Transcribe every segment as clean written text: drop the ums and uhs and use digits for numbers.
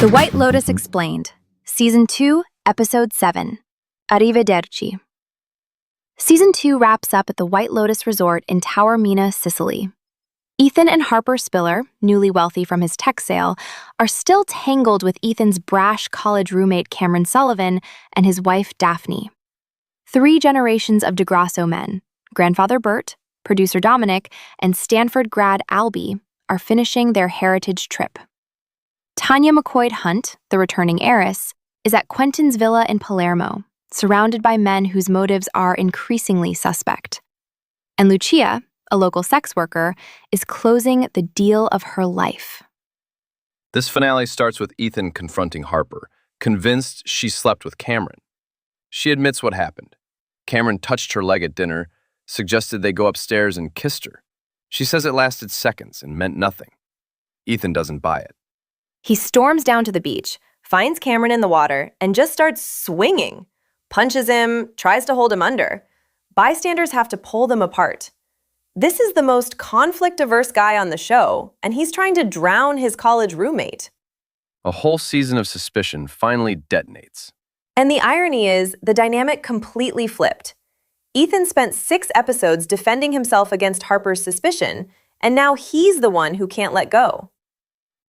The White Lotus Explained, Season 2, Episode 7, Arrivederci. Season 2 wraps up at the White Lotus Resort in Taormina, Sicily. Ethan and Harper Spiller, newly wealthy from his tech sale, are still tangled with Ethan's brash college roommate Cameron Sullivan and his wife Daphne. 3 generations of Grasso men, grandfather Bert, producer Dominic, and Stanford grad Albie, are finishing their heritage trip. Tanya McCoy-Hunt, the returning heiress, is at Quentin's villa in Palermo, surrounded by men whose motives are increasingly suspect. And Lucia, a local sex worker, is closing the deal of her life. This finale starts with Ethan confronting Harper, convinced she slept with Cameron. She admits what happened. Cameron touched her leg at dinner, suggested they go upstairs and kissed her. She says it lasted seconds and meant nothing. Ethan doesn't buy it. He storms down to the beach, finds Cameron in the water, and just starts swinging. Punches him, tries to hold him under. Bystanders have to pull them apart. This is the most conflict-averse guy on the show, and he's trying to drown his college roommate. A whole season of suspicion finally detonates. And the irony is, the dynamic completely flipped. Ethan spent 6 episodes defending himself against Harper's suspicion, and now he's the one who can't let go.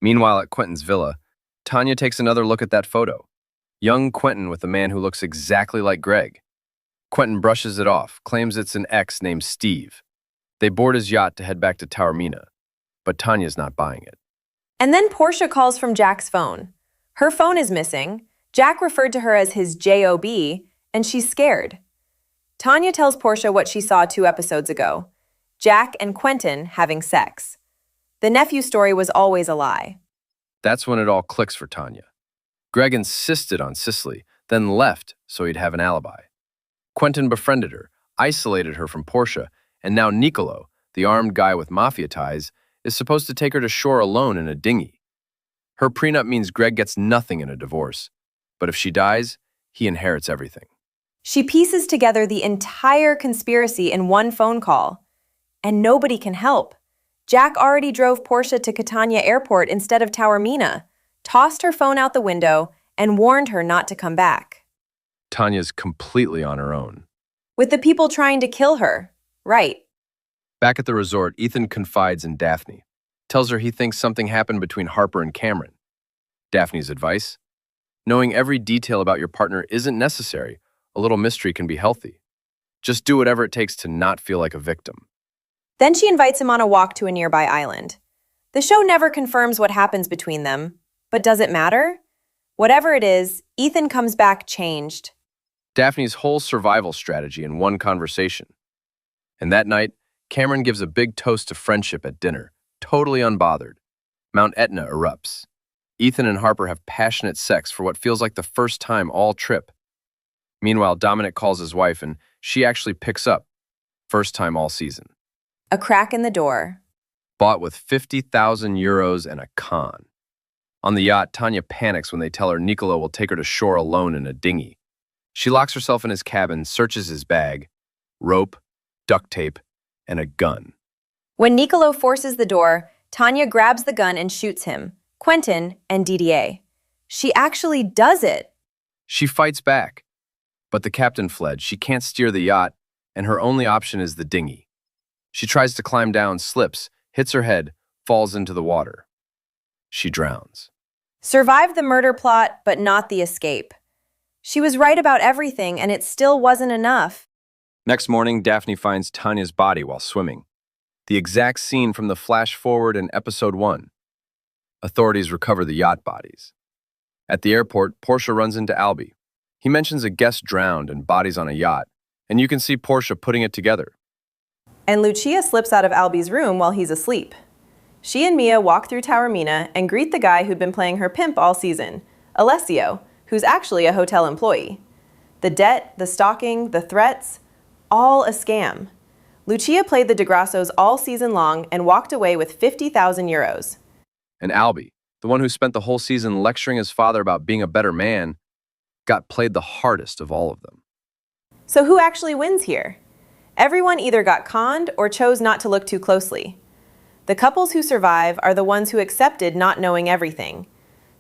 Meanwhile, at Quentin's villa, Tanya takes another look at that photo. Young Quentin with a man who looks exactly like Greg. Quentin brushes it off, claims it's an ex named Steve. They board his yacht to head back to Taormina, but Tanya's not buying it. And then Portia calls from Jack's phone. Her phone is missing. Jack referred to her as his JOB, and she's scared. Tanya tells Portia what she saw 2 episodes ago. Jack and Quentin having sex. The nephew story was always a lie. That's when it all clicks for Tanya. Greg insisted on Sicily, then left so he'd have an alibi. Quentin befriended her, isolated her from Portia, and now Niccolo, the armed guy with mafia ties, is supposed to take her to shore alone in a dinghy. Her prenup means Greg gets nothing in a divorce, but if she dies, he inherits everything. She pieces together the entire conspiracy in one phone call, and nobody can help. Jack already drove Portia to Catania Airport instead of Taormina, tossed her phone out the window, and warned her not to come back. Tanya's completely on her own. With the people trying to kill her, right. Back at the resort, Ethan confides in Daphne, tells her he thinks something happened between Harper and Cameron. Daphne's advice? Knowing every detail about your partner isn't necessary. A little mystery can be healthy. Just do whatever it takes to not feel like a victim. Then she invites him on a walk to a nearby island. The show never confirms what happens between them, but does it matter? Whatever it is, Ethan comes back changed. Daphne's whole survival strategy in one conversation. And that night, Cameron gives a big toast to friendship at dinner, totally unbothered. Mount Etna erupts. Ethan and Harper have passionate sex for what feels like the first time all trip. Meanwhile, Dominic calls his wife and she actually picks up. First time all season. A crack in the door. Bought with 50,000 euros and a con. On the yacht, Tanya panics when they tell her Niccolo will take her to shore alone in a dinghy. She locks herself in his cabin, searches his bag, rope, duct tape, and a gun. When Niccolo forces the door, Tanya grabs the gun and shoots him, Quentin, and Didier. She actually does it. She fights back. But the captain fled. She can't steer the yacht, and her only option is the dinghy. She tries to climb down, slips, hits her head, falls into the water. She drowns. Survived the murder plot, but not the escape. She was right about everything, and it still wasn't enough. Next morning, Daphne finds Tanya's body while swimming. The exact scene from the flash forward in episode 1. Authorities recover the yacht bodies. At the airport, Portia runs into Albie. He mentions a guest drowned and bodies on a yacht, and you can see Portia putting it together. And Lucia slips out of Albie's room while he's asleep. She and Mia walk through Taormina and greet the guy who'd been playing her pimp all season, Alessio, who's actually a hotel employee. The debt, the stalking, the threats, all a scam. Lucia played the DeGrassos all season long and walked away with 50,000 euros. And Albie, the one who spent the whole season lecturing his father about being a better man, got played the hardest of all of them. So who actually wins here? Everyone either got conned or chose not to look too closely. The couples who survive are the ones who accepted not knowing everything.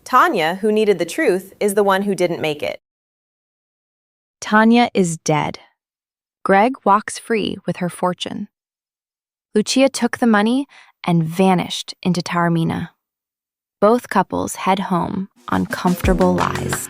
Tanya, who needed the truth, is the one who didn't make it. Tanya is dead. Greg walks free with her fortune. Lucia took the money and vanished into Taormina. Both couples head home on comfortable lies.